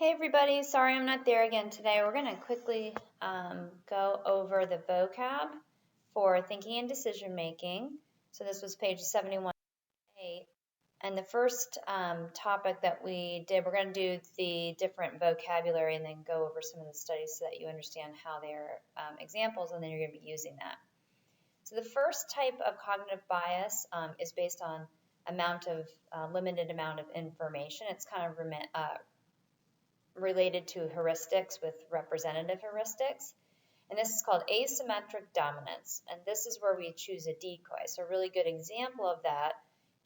Hey everybody, sorry I'm not there again today. We're going to quickly go over the vocab for thinking and decision making. So this was page 71A. And the first topic that we did, we're going to do the different vocabulary and then go over some of the studies so that you understand how they're examples, and then you're going to be using that. So the first type of cognitive bias is based on limited amount of information. It's kind of related to heuristics with representative heuristics. And this is called asymmetric dominance. And this is where we choose a decoy. So a really good example of that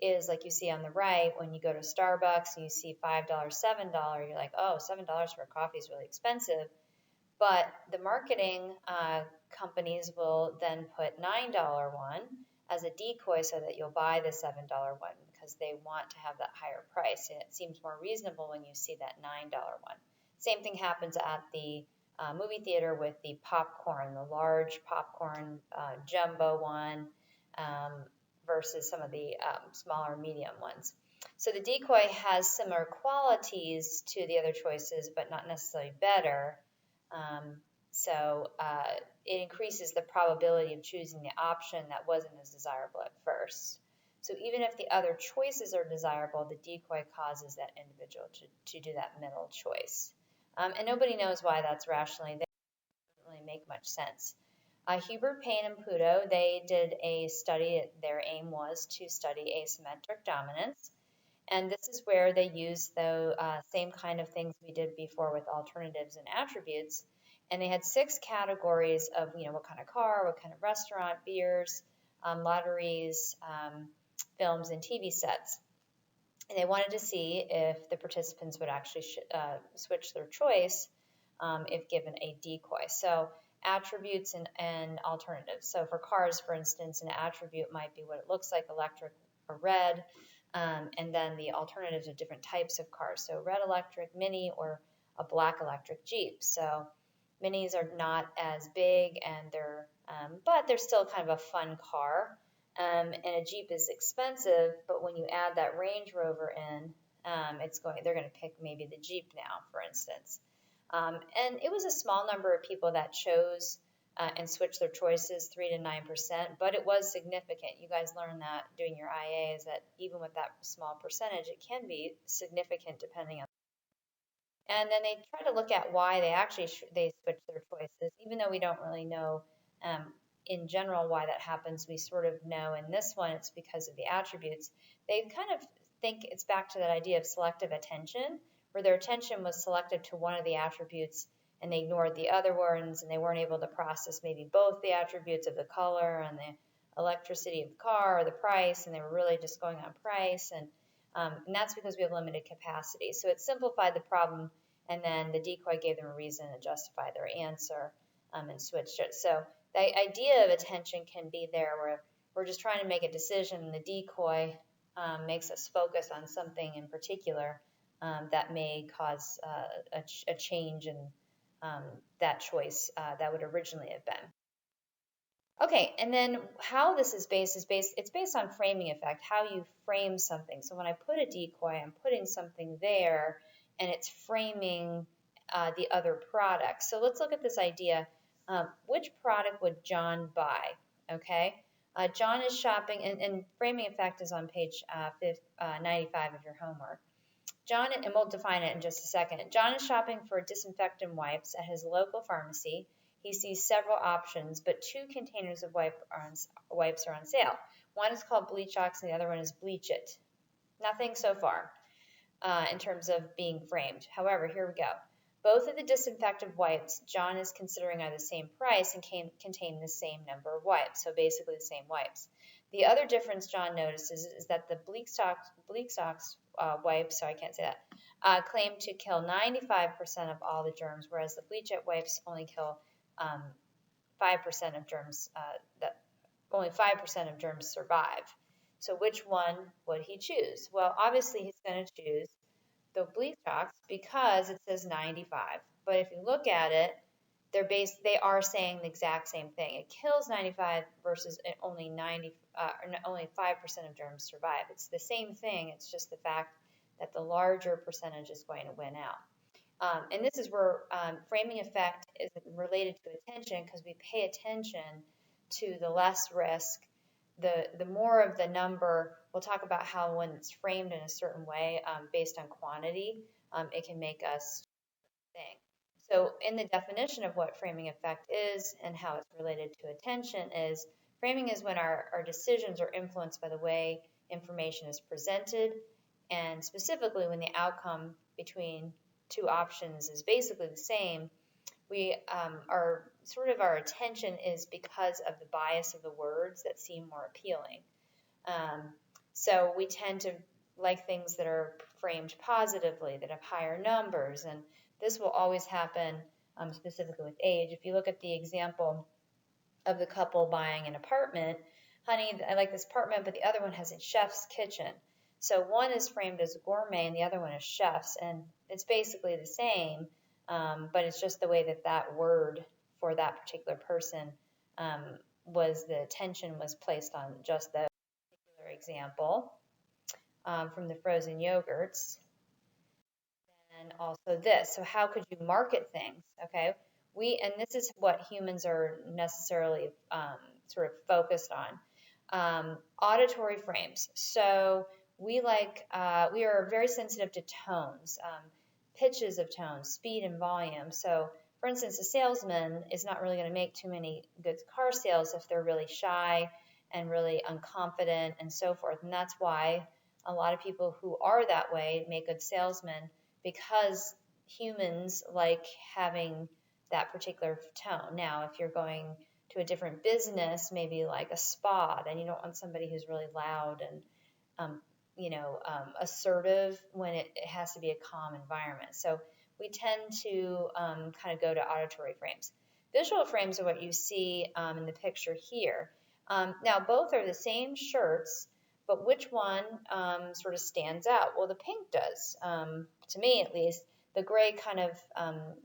is like you see on the right, when you go to Starbucks and you see $5, $7, you're like, oh, $7 for a coffee is really expensive. But the marketing companies will then put $9 one as a decoy so that you'll buy the $7 one because they want to have that higher price. And it seems more reasonable when you see that $9 one. Same thing happens at the movie theater with the popcorn, the large popcorn jumbo one versus some of the smaller medium ones. So the decoy has similar qualities to the other choices, but not necessarily better. It increases the probability of choosing the option that wasn't as desirable at first. So even if the other choices are desirable, the decoy causes that individual to do that middle choice. And nobody knows why that's rationally. That doesn't really make much sense. Hubert, Payne, and Puto, they did a study. Their aim was to study asymmetric dominance. And this is where they use the same kind of things we did before with alternatives and attributes. And they had 6 categories of, what kind of car, what kind of restaurant, beers, lotteries, films, and TV sets. And they wanted to see if the participants would actually switch their choice if given a decoy. So attributes and alternatives. So for cars, for instance, an attribute might be what it looks like, electric or red, and then the alternatives of different types of cars. So red electric Mini or a black electric Jeep. So Minis are not as big, and but they're still kind of a fun car. And a Jeep is expensive, but when you add that Range Rover in, they're going to pick maybe the Jeep now, for instance. And it was a small number of people that chose and switched their choices, 3 to 9%, but it was significant. You guys learned that doing your IA, is that even with that small percentage, it can be significant depending on. And then they try to look at why they switch their choices, even though we don't really know in general why that happens. We sort of know in this one it's because of the attributes. They kind of think it's back to that idea of selective attention, where their attention was selective to one of the attributes and they ignored the other ones, and they weren't able to process maybe both the attributes of the color and the electricity of the car or the price, and they were really just going on price. And that's because we have limited capacity. So it simplified the problem, and then the decoy gave them a reason to justify their answer and switched it. So the idea of attention can be there where we're just trying to make a decision, and the decoy makes us focus on something in particular that may cause a change in that choice that would originally have been. Okay, and then how this is based, it's based on framing effect, how you frame something. So when I put a decoy, I'm putting something there, and it's framing the other product. So let's look at this idea. Which product would John buy? Okay, John is shopping, and framing effect is on page 95 of your homework. John, and we'll define it in just a second. John is shopping for disinfectant wipes at his local pharmacy. He sees several options, but 2 containers of wipes are on sale. One is called Bleach-Ox and the other one is Bleach It. Nothing so far in terms of being framed. However, here we go. Both of the disinfectant wipes John is considering are the same price and contain the same number of wipes, so basically the same wipes. The other difference John notices is that the Bleach-Ox wipes, so I can't say that, claim to kill 95% of all the germs, whereas the Bleach It wipes only kill 5% of germs. Only 5% of germs survive. So which one would he choose? Well, obviously he's going to choose the Bleach-Ox because it says 95. But if you look at it, they are saying the exact same thing. It kills 95 versus only 5% of germs survive. It's the same thing. It's just the fact that the larger percentage is going to win out. And this is where framing effect is related to attention, because we pay attention to the less risk, the more of the number. We'll talk about how when it's framed in a certain way based on quantity, it can make us think. So in the definition of what framing effect is and how it's related to attention is, framing is when our decisions are influenced by the way information is presented, and specifically when the outcome between two options is basically the same, we are sort of, our attention is because of the bias of the words that seem more appealing. So we tend to like things that are framed positively, that have higher numbers, and this will always happen specifically with age. If you look at the example of the couple buying an apartment, honey, I like this apartment, but the other one has a chef's kitchen. So one is framed as gourmet and the other one is chef's, and it's basically the same, but it's just the way that that word for that particular person was, the attention was placed on just the particular example from the frozen yogurts. And also this. So how could you market things? Okay. And this is what humans are necessarily sort of focused on. Auditory frames. So we are very sensitive to tones, pitches of tones, speed and volume. So for instance, a salesman is not really going to make too many good car sales if they're really shy and really unconfident and so forth. And that's why a lot of people who are that way make good salesmen, because humans like having that particular tone. Now, if you're going to a different business, maybe like a spa, then you don't want somebody who's really loud and assertive, when it has to be a calm environment. So we tend to kind of go to auditory frames. Visual frames are what you see in the picture here. Now, both are the same shirts, but which one sort of stands out? Well, the pink does, to me at least. The gray kind of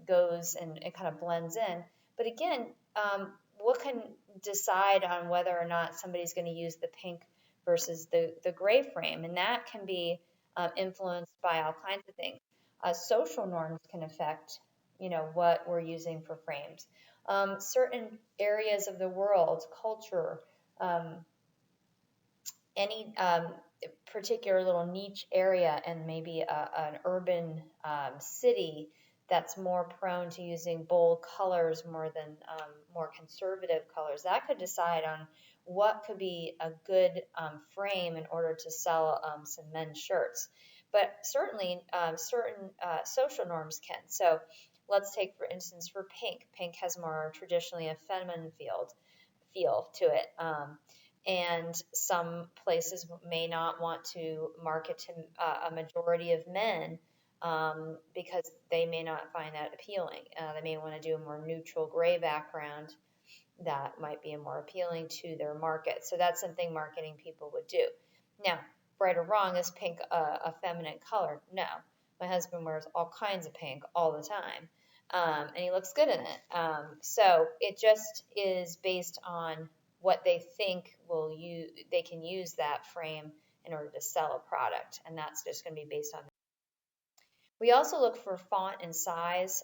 goes and it kind of blends in. But again, what can decide on whether or not somebody's going to use the pink versus the gray frame? And that can be influenced by all kinds of things. Social norms can affect, what we're using for frames. Certain areas of the world, culture, any particular little niche area, and maybe an urban city that's more prone to using bold colors more than more conservative colors, that could decide on what could be a good frame in order to sell some men's shirts. But certainly certain social norms can. So let's take, for instance, for pink. Pink has more traditionally a feminine feel to it. And some places may not want to market to a majority of men because they may not find that appealing. They may want to do a more neutral gray background that might be more appealing to their market. So that's something marketing people would do. Now, right or wrong, is pink a feminine color? No. My husband wears all kinds of pink all the time, and he looks good in it. So it just is based on what they think they can use that frame in order to sell a product, and that's just going to be based on that. We also look for font and size.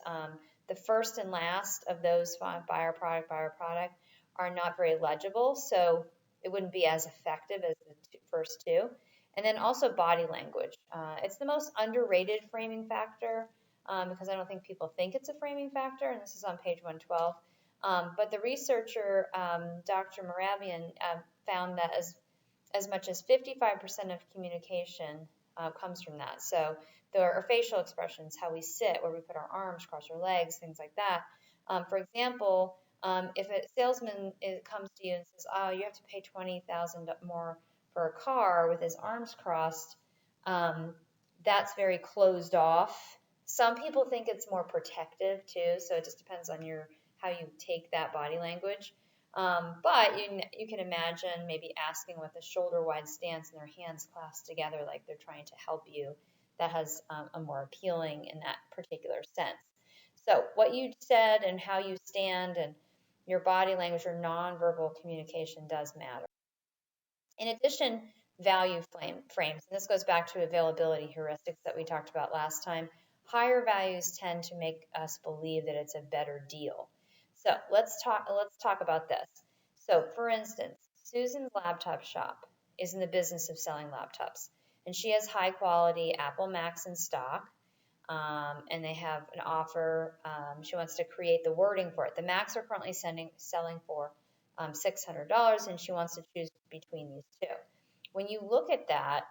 The first and last of those, font, buy our product, are not very legible, so it wouldn't be as effective as the first two. And then also body language. It's the most underrated framing factor because I don't think people think it's a framing factor, and this is on page 112. But the researcher, Dr. Mehrabian, found that as much as 55% of communication comes from that. So there are facial expressions, how we sit, where we put our arms, cross our legs, things like that. For example, if a salesman comes to you and says, "Oh, you have to pay $20,000 more for a car," with his arms crossed, that's very closed off. Some people think it's more protective too, so it just depends on how you take that body language. But you can imagine maybe asking with a shoulder wide stance and their hands clasped together like they're trying to help you. That has a more appealing in that particular sense. So what you said and how you stand and your body language or nonverbal communication does matter. In addition, value frames, and this goes back to availability heuristics that we talked about last time. higher values tend to make us believe that it's a better deal. So let's talk about this. So for instance, Susan's laptop shop is in the business of selling laptops, and she has high quality Apple Macs in stock. And they have an offer. She wants to create the wording for it. The Macs are currently selling for $600, and she wants to choose between these two. When you look at that,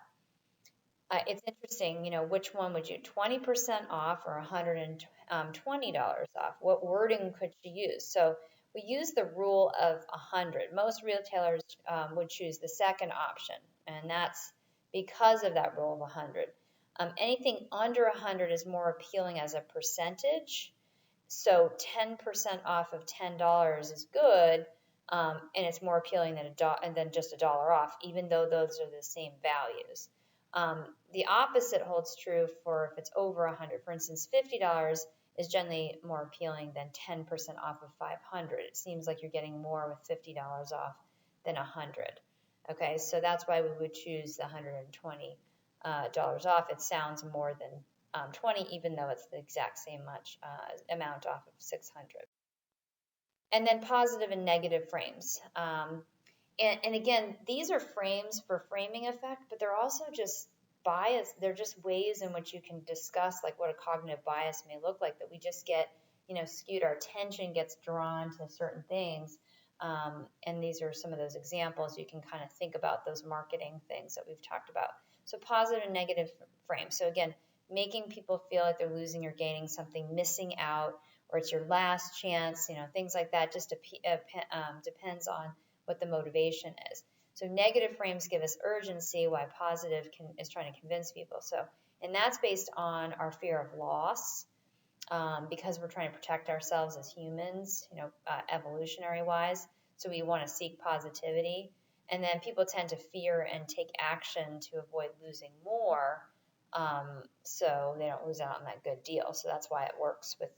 it's interesting, which one would you, 20% off or $120 off? What wording could she use? So we use the rule of 100. Most retailers would choose the second option, and that's because of that rule of 100. Anything under 100 is more appealing as a percentage. So 10% off of $10 is good, and it's more appealing than just $1 off, even though those are the same values. The opposite holds true for if it's over 100. For instance, $50 is generally more appealing than 10% off of 500. It seems like you're getting more with $50 off than 100. Okay, so that's why we would choose the $120 off. It sounds more than 20, even though it's the exact same much amount off of 600. And then positive and negative frames. And again, these are frames for framing effect, but they're also just bias. They're just ways in which you can discuss like what a cognitive bias may look like, that we just get, skewed. Our attention gets drawn to certain things. And these are some of those examples. You can kind of think about those marketing things that we've talked about. So positive and negative frames. So again, making people feel like they're losing or gaining something, missing out, or it's your last chance, things like that. Just depends on what the motivation is. So negative frames give us urgency, while positive is trying to convince people. So, and that's based on our fear of loss, because we're trying to protect ourselves as humans, evolutionary wise. So we want to seek positivity. And then people tend to fear and take action to avoid losing more, so they don't lose out on that good deal. So that's why it works with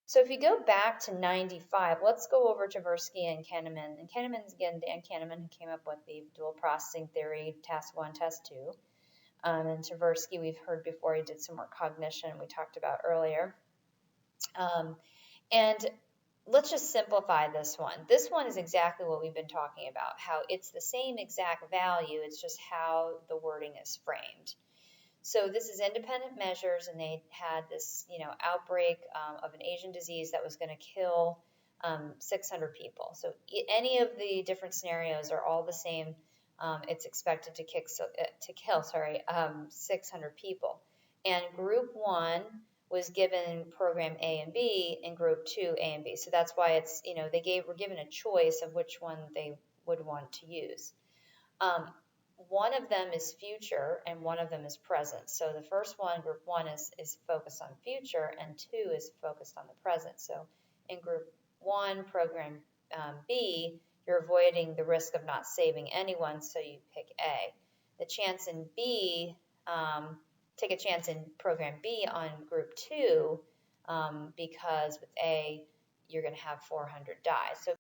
So if you go back to 95, let's go over Tversky and Kahneman. And Kahneman's, again, Dan Kahneman, who came up with the dual processing theory, task 1, task 2. And Tversky, we've heard before, he did some more cognition we talked about earlier. And let's just simplify this one. This one is exactly what we've been talking about, how it's the same exact value, it's just how the wording is framed. So this is independent measures, and they had this, outbreak of an Asian disease that was going to kill 600 people. So any of the different scenarios are all the same. It's expected to kill 600 people. And group 1 was given program A and B, and group 2 A and B. So that's why it's, were given a choice of which one they would want to use. One of them is future and one of them is present. So the first one, group 1, is focused on future, and 2 is focused on the present. So in group 1, program B, you're avoiding the risk of not saving anyone, so you pick A. The chance in B, take a chance in program B on group 2, because with A, you're going to have 400 die. So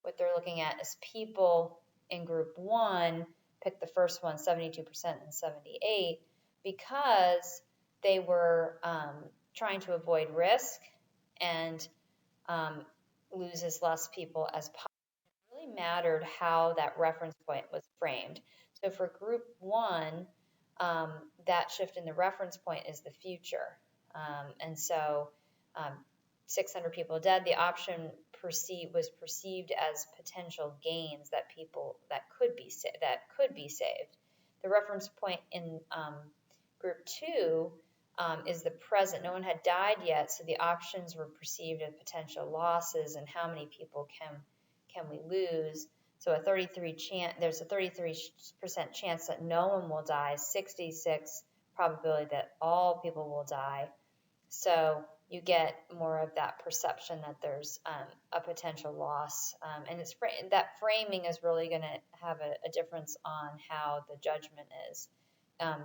what they're looking at is people in group 1 picked the first one 72% and 78%, because they were trying to avoid risk and lose as less people as possible. It really mattered how that reference point was framed. So for group 1, that shift in the reference point is the future. And so 600 people dead, the option was perceived as potential gains that could be saved. The reference point in group 2 is the present. No one had died yet, so the options were perceived as potential losses and how many people can we lose. So there's a 33% chance that no one will die, 66% probability that all people will die. So you get more of that perception that there's a potential loss. And that framing is really going to have a difference on how the judgment is.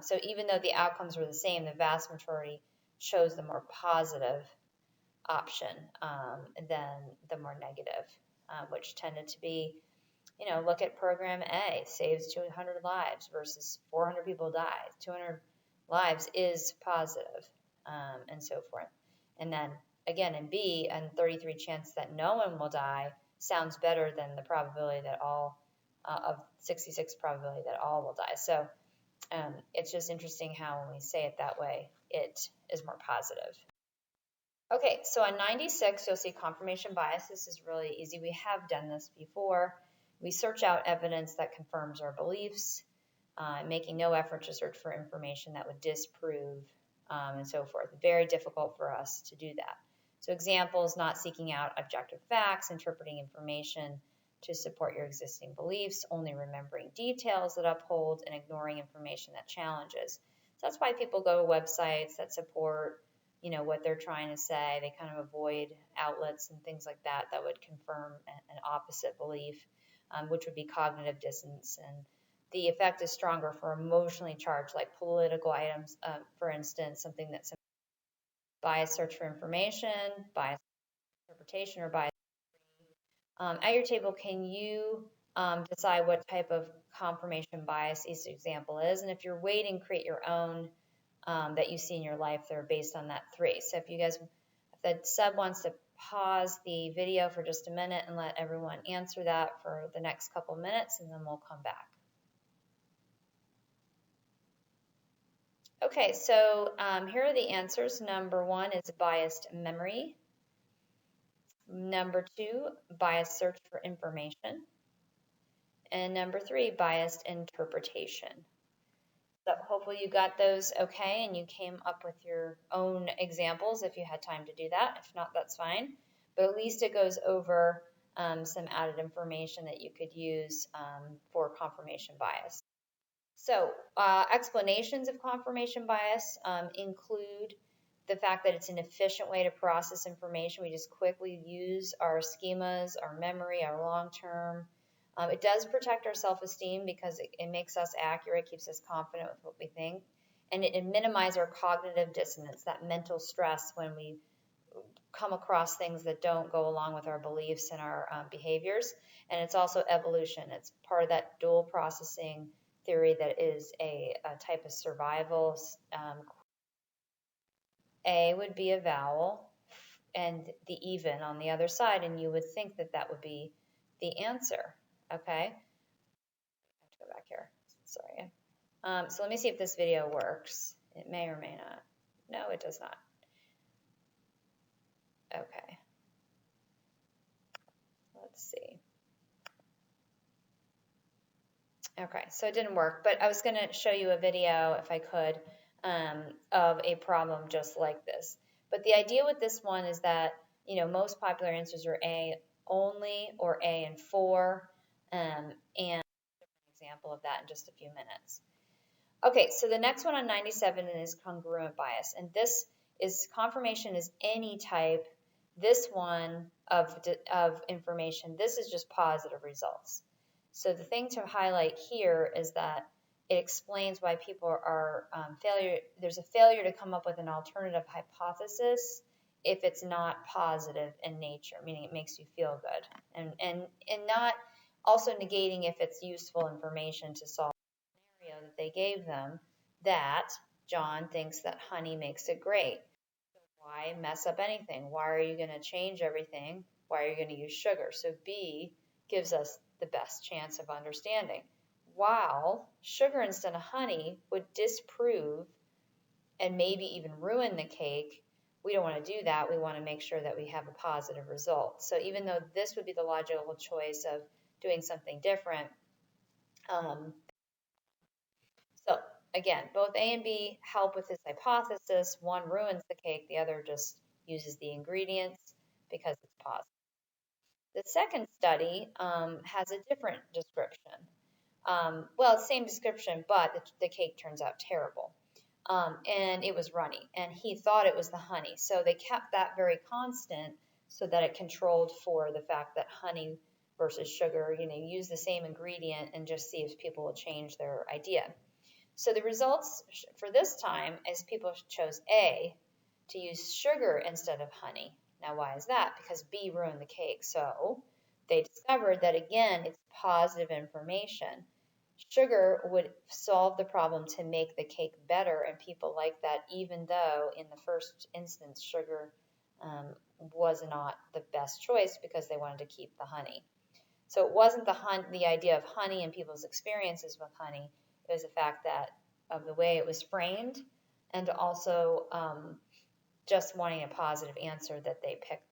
So even though the outcomes were the same, the vast majority chose the more positive option than the more negative, which tended to be, look at program A, saves 200 lives versus 400 people died. 200 lives is positive, and so forth. And then again, in B, a 33 chance that no one will die sounds better than the probability that all of 66 probability that all will die. So it's just interesting how when we say it that way, it is more positive. Okay, so on 96, you'll see confirmation bias. This is really easy. We have done this before. We search out evidence that confirms our beliefs, making no effort to search for information that would disprove, and so forth. Very difficult for us to do that. So examples, not seeking out objective facts, interpreting information to support your existing beliefs, only remembering details that uphold, and ignoring information that challenges. So that's why people go to websites that support what they're trying to say. They kind of avoid outlets and things like that that would confirm an opposite belief, which would be cognitive dissonance. And the effect is stronger for emotionally charged, like political items, for instance, something that's bias search for information, bias interpretation, or bias. At your table, can you decide what type of confirmation bias each example is? And if you're waiting, create your own that you see in your life that are based on that 3. So if the sub wants to pause the video for just a minute and let everyone answer that for the next couple minutes, and then we'll come back. Okay, so here are the answers. Number 1 is biased memory. Number 2, biased search for information. And number 3, biased interpretation. So hopefully you got those okay and you came up with your own examples if you had time to do that. If not, that's fine. But at least it goes over some added information that you could use for confirmation bias. So explanations of confirmation bias include the fact that it's an efficient way to process information. We just quickly use our schemas, our memory, our long-term. It does protect our self-esteem because it makes us accurate, keeps us confident with what we think, and it minimizes our cognitive dissonance, that mental stress when we come across things that don't go along with our beliefs and our behaviors. And it's also evolution. It's part of that dual processing theory that is a type of survival. A would be a vowel and the even on the other side, and you would think that that would be the answer. Okay, I have to go back here. Sorry. So let me see if this video works. It may or may not. No, it does not. Okay. Let's see. Okay, so it didn't work, but I was going to show you a video, if I could, of a problem just like this. But the idea with this one is that, most popular answers are A only or A and 4, and an example of that in just a few minutes. Okay, so the next one on 97 is congruent bias, and this is confirmation is any type. This one of information, this is just positive results. So the thing to highlight here is that it explains why people are there's a failure to come up with an alternative hypothesis if it's not positive in nature, meaning it makes you feel good, and not also negating if it's useful information to solve the scenario that they gave them, that John thinks that honey makes it great. Why mess up anything? Why are you going to change everything? Why are you going to use sugar? So B gives us the best chance of understanding. While sugar instead of honey would disprove and maybe even ruin the cake, we don't want to do that. We want to make sure that we have a positive result. So even though this would be the logical choice of doing something different, so again, both A and B help with this hypothesis. One ruins the cake, the other just uses the ingredients because it's positive. The second study has a different description. Well, same description, but the cake turns out terrible. And it was runny, and he thought it was the honey. So they kept that very constant so that it controlled for the fact that honey versus sugar, use the same ingredient and just see if people will change their idea. So the results for this time is people chose A, to use sugar instead of honey. Now, why is that? Because B ruined the cake. So they discovered that, again, it's positive information. sugar would solve the problem to make the cake better, and people like that, even though in the first instance sugar was not the best choice because they wanted to keep the honey. So it wasn't the idea of honey and people's experiences with honey. It was the fact that of the way it was framed, and also just wanting a positive answer that they picked.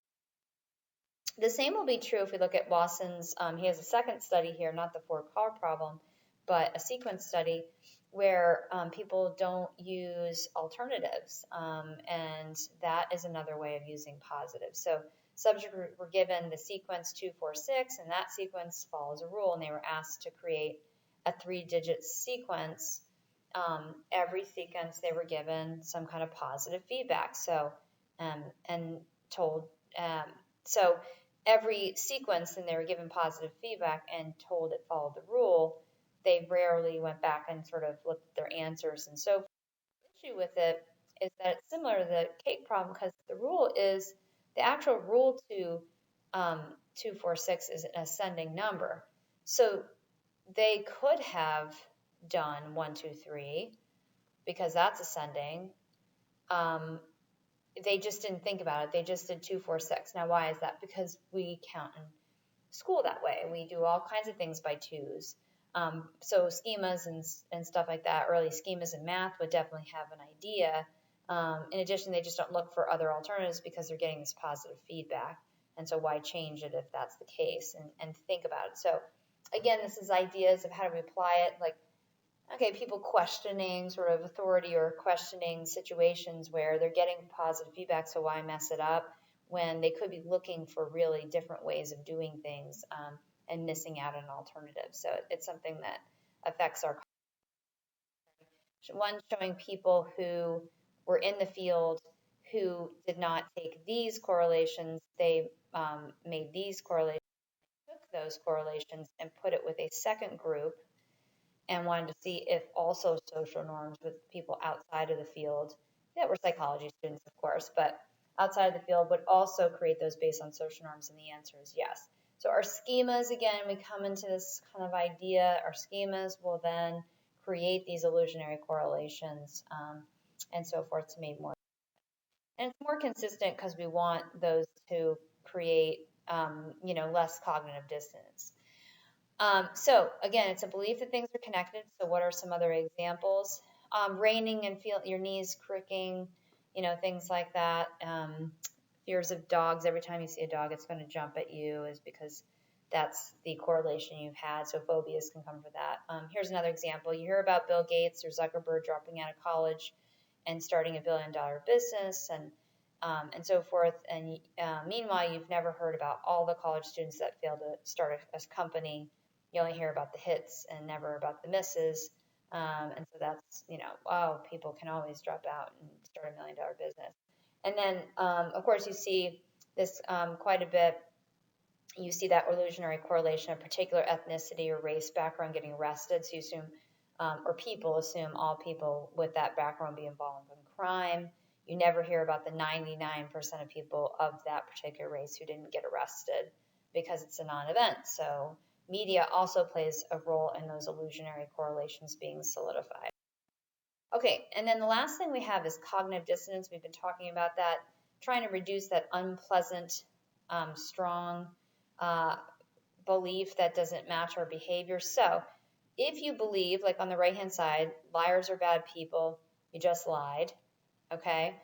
The same will be true if we look at Watson's. He has a second study here, not the 4-car problem, but a sequence study where people don't use alternatives, and that is another way of using positives. So subjects were given the sequence 2, 4, 6, and that sequence follows a rule, and they were asked to create a 3-digit sequence. Every sequence they were given some kind of positive feedback. So and told so every sequence, and they were given positive feedback and told it followed the rule. They rarely went back and sort of looked at their answers and so forth. The issue with it is that it's similar to the cake problem because the actual rule to 2, 4, 6 is an ascending number. So they could have done 1, 2, 3 because that's ascending. They just didn't think about it. They just did 2, 4, 6. Now, why is that? Because we count in school that way. We do all kinds of things by twos. So schemas and stuff like that, early schemas in math would definitely have an idea. In addition, they just don't look for other alternatives because they're getting this positive feedback. And so why change it if that's the case, and think about it. So again, this is ideas of how do we apply it, like, okay, people questioning sort of authority or questioning situations where they're getting positive feedback, so why mess it up when they could be looking for really different ways of doing things, and missing out on an alternative. So it's something that affects our one, showing people who were in the field who did not take these correlations. They made these correlations, took those correlations and put it with a second group and wanted to see if also social norms with people outside of the field, that were psychology students, of course, but outside of the field would also create those based on social norms, and the answer is yes. So our schemas, again, we come into this kind of idea, our schemas will then create these illusionary correlations, and so forth to make more. And it's more consistent because we want those to create, less cognitive dissonance. So again, it's a belief that things are connected. So what are some other examples? Raining and feel your knees cricking, things like that. Fears of dogs. Every time you see a dog, it's going to jump at you, is because that's the correlation you've had. So phobias can come from that. Here's another example. You hear about Bill Gates or Zuckerberg dropping out of college and starting $1 billion business and so forth. And meanwhile, you've never heard about all the college students that failed to start a company. You only hear about the hits and never about the misses. And so that's, people can always drop out and start $1 million business. And then, of course, you see this quite a bit. You see that illusionary correlation of particular ethnicity or race background getting arrested. So you assume, or people assume all people with that background be involved in crime. You never hear about the 99% of people of that particular race who didn't get arrested because it's a non-event. So media also plays a role in those illusionary correlations being solidified. Okay, and then the last thing we have is cognitive dissonance. We've been talking about that, trying to reduce that unpleasant, strong belief that doesn't match our behavior. So if you believe, like on the right-hand side, liars are bad people, you just lied, okay?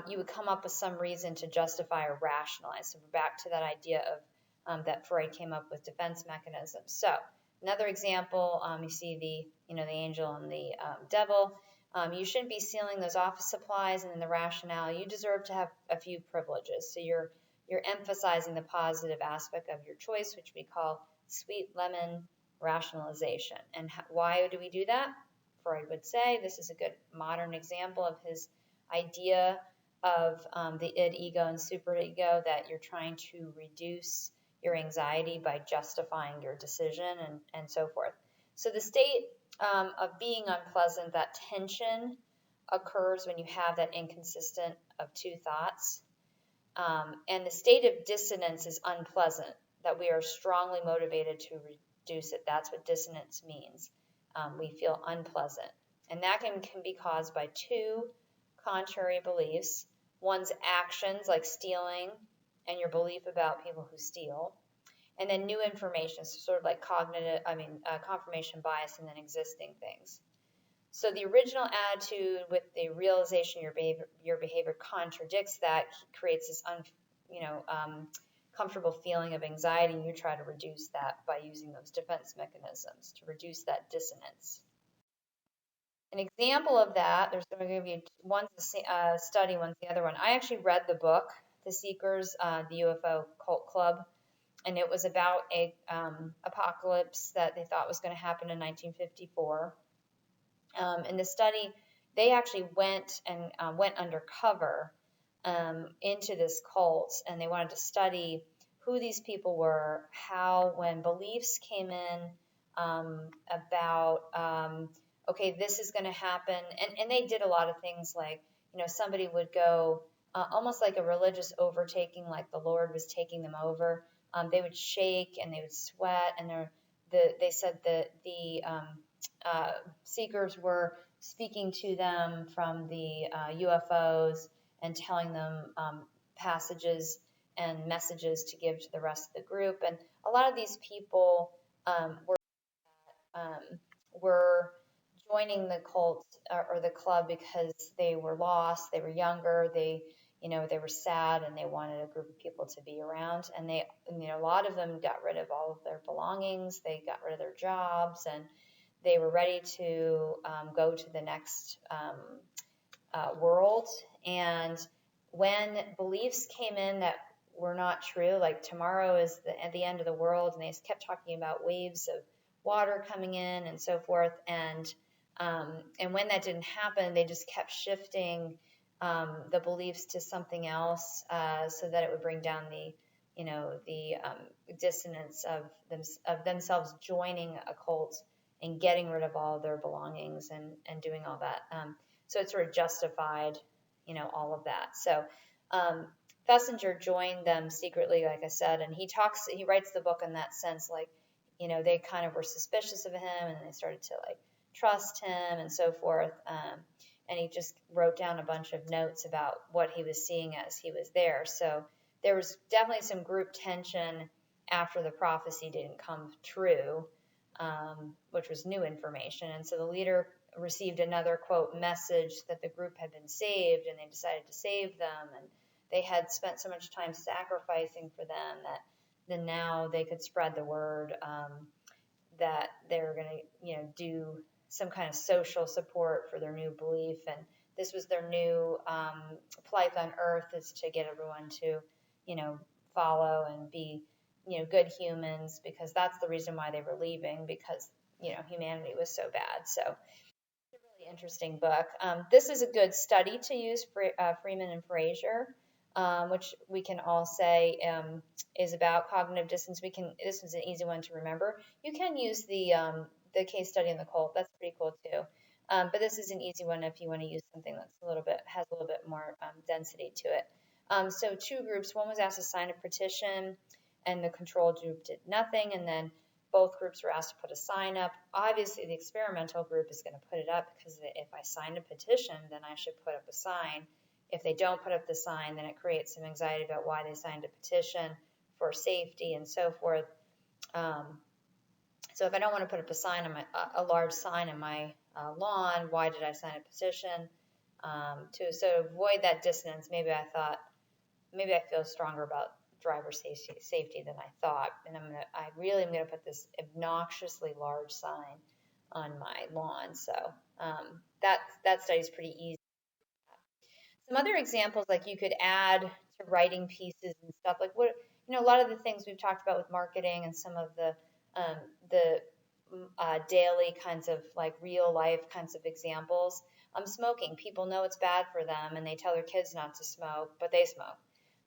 You would come up with some reason to justify or rationalize. So we're back to that idea of that Freud came up with defense mechanisms. So another example, you see the angel and the devil. You shouldn't be stealing those office supplies, and then the rationale, you deserve to have a few privileges. So you're emphasizing the positive aspect of your choice, which we call sweet lemon rationalization. And why do we do that? Freud would say this is a good modern example of his idea of the id, ego, and superego, that you're trying to reduce your anxiety by justifying your decision and so forth. So the state of being unpleasant, that tension occurs when you have that inconsistent of two thoughts. And the state of dissonance is unpleasant, that we are strongly motivated to reduce it. That's what dissonance means. We feel unpleasant. And that can be caused by two contrary beliefs. One's actions, like stealing, and your belief about people who steal. And then new information, so sort of like confirmation bias, and then existing things. So the original attitude with the realization your behavior contradicts that creates this comfortable feeling of anxiety, and you try to reduce that by using those defense mechanisms to reduce that dissonance. An example of that, there's going to give you one's a study, one's the other one. I actually read the book, The Seekers, the UFO Cult Club, and it was about a apocalypse that they thought was going to happen in 1954. In the study, they actually went undercover into this cult, and they wanted to study who these people were, how when beliefs came in about okay, this is going to happen, and they did a lot of things like, somebody would go almost like a religious overtaking, like the Lord was taking them over. They would shake and they would sweat, and they said that the seekers were speaking to them from the UFOs and telling them passages and messages to give to the rest of the group. And a lot of these people were joining the cult or the club because they were lost, they were younger, they were sad, and they wanted a group of people to be around. And a lot of them got rid of all of their belongings, they got rid of their jobs, and they were ready to go to the next world. And when beliefs came in that were not true, like tomorrow is the end of the world, and they kept talking about waves of water coming in and so forth, and when that didn't happen, they just kept shifting the beliefs to something else, so that it would bring down the dissonance of themselves joining a cult and getting rid of all their belongings and doing all that. So it sort of justified, all of that. So Fessinger joined them secretly, like I said, and he writes the book in that sense, like, they kind of were suspicious of him, and they started to like trust him and so forth. And he just wrote down a bunch of notes about what he was seeing as he was there. So there was definitely some group tension after the prophecy didn't come true, which was new information. And so the leader received another, quote, message that the group had been saved, and they decided to save them. And they had spent so much time sacrificing for them that then now they could spread the word that they were going to, do some kind of social support for their new belief. And this was their new plight on earth, is to get everyone to, follow and be, good humans, because that's the reason why they were leaving, because, humanity was so bad. So it's a really interesting book. This is a good study to use for Freeman and Fraser, which we can all say is about cognitive dissonance. This was an easy one to remember. You can use the case study in the cult. That's pretty cool too. But this is an easy one if you want to use something that's has a little bit more density to it. So two groups. One was asked to sign a petition, and the control group did nothing. And then both groups were asked to put a sign up. Obviously, the experimental group is going to put it up, because if I signed a petition, then I should put up a sign. If they don't put up the sign, then it creates some anxiety about why they signed a petition for safety and so forth. So if I don't want to put up a large sign on my lawn, why did I sign a petition? To avoid that dissonance, maybe I feel stronger about driver safety than I thought, and I really am gonna put this obnoxiously large sign on my lawn. So that study is pretty easy. Some other examples, like you could add to writing pieces and stuff, like a lot of the things we've talked about with marketing and some of the daily kinds of like real life kinds of examples. Smoking, people know it's bad for them, and they tell their kids not to smoke, but they smoke.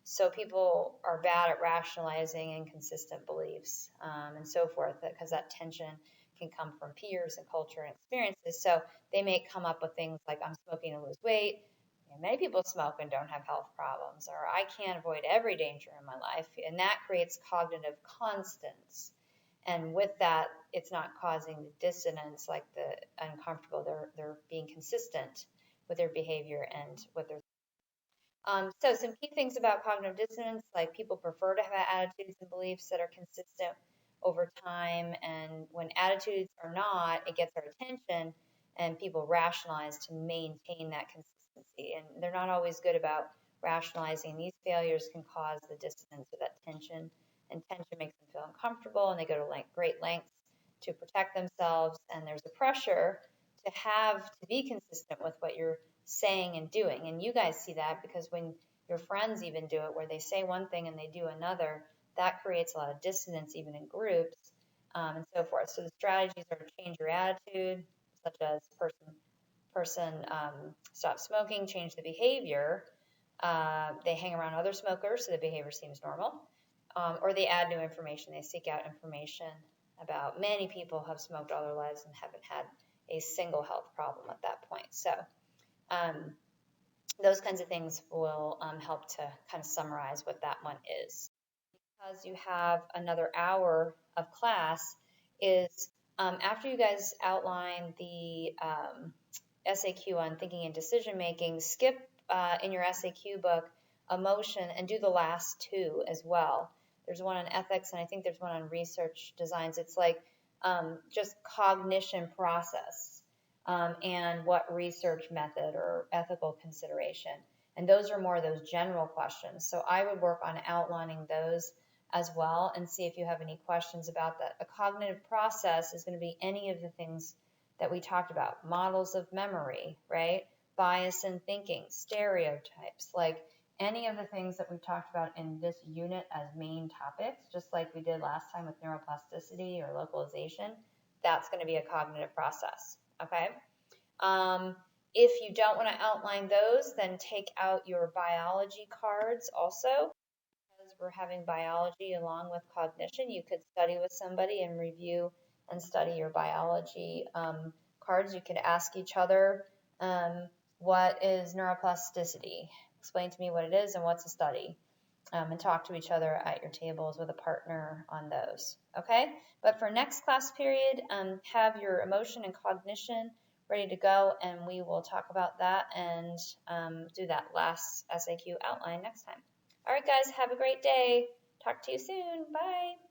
So people are bad at rationalizing inconsistent beliefs and so forth, because that tension can come from peers and culture and experiences. So they may come up with things like, I'm smoking to lose weight. Many people smoke and don't have health problems, or I can't avoid every danger in my life. And that creates cognitive constants. And with that, it's not causing the dissonance, like the uncomfortable. They're being consistent with their behavior and what they're. So some key things about cognitive dissonance, like people prefer to have attitudes and beliefs that are consistent over time, and when attitudes are not, it gets our attention, and people rationalize to maintain that consistency. And they're not always good about rationalizing. These failures can cause the dissonance or that tension, and tension makes them feel uncomfortable, and they go to great lengths to protect themselves. And there's a pressure to be consistent with what you're saying and doing. And you guys see that because when your friends even do it, where they say one thing and they do another, that creates a lot of dissonance even in groups, and so forth. So the strategies are to change your attitude, such as person stop smoking, change the behavior. They hang around other smokers, so the behavior seems normal. Or they add new information. They seek out information about many people have smoked all their lives and haven't had a single health problem at that point. So those kinds of things will help to kind of summarize what that one is. Because you have another hour of class, is after you guys outline the SAQ on thinking and decision making, skip in your SAQ book emotion and do the last two as well. There's one on ethics, and I think there's one on research designs. It's like just cognition process and what research method or ethical consideration. And those are more those general questions. So I would work on outlining those as well and see if you have any questions about that. A cognitive process is going to be any of the things that we talked about. Models of memory, right? Bias in thinking, stereotypes, like any of the things that we talked about in this unit as main topics, just like we did last time with neuroplasticity or localization, that's going to be a cognitive process, okay? If you don't want to outline those, then take out your biology cards also. Because we're having biology along with cognition, you could study with somebody and review and study your biology cards. You could ask each other, what is neuroplasticity? Explain to me what it is and what's a study. And talk to each other at your tables with a partner on those. Okay? But for next class period, have your emotion and cognition ready to go, and we will talk about that and do that last SAQ outline next time. All right, guys, have a great day. Talk to you soon. Bye.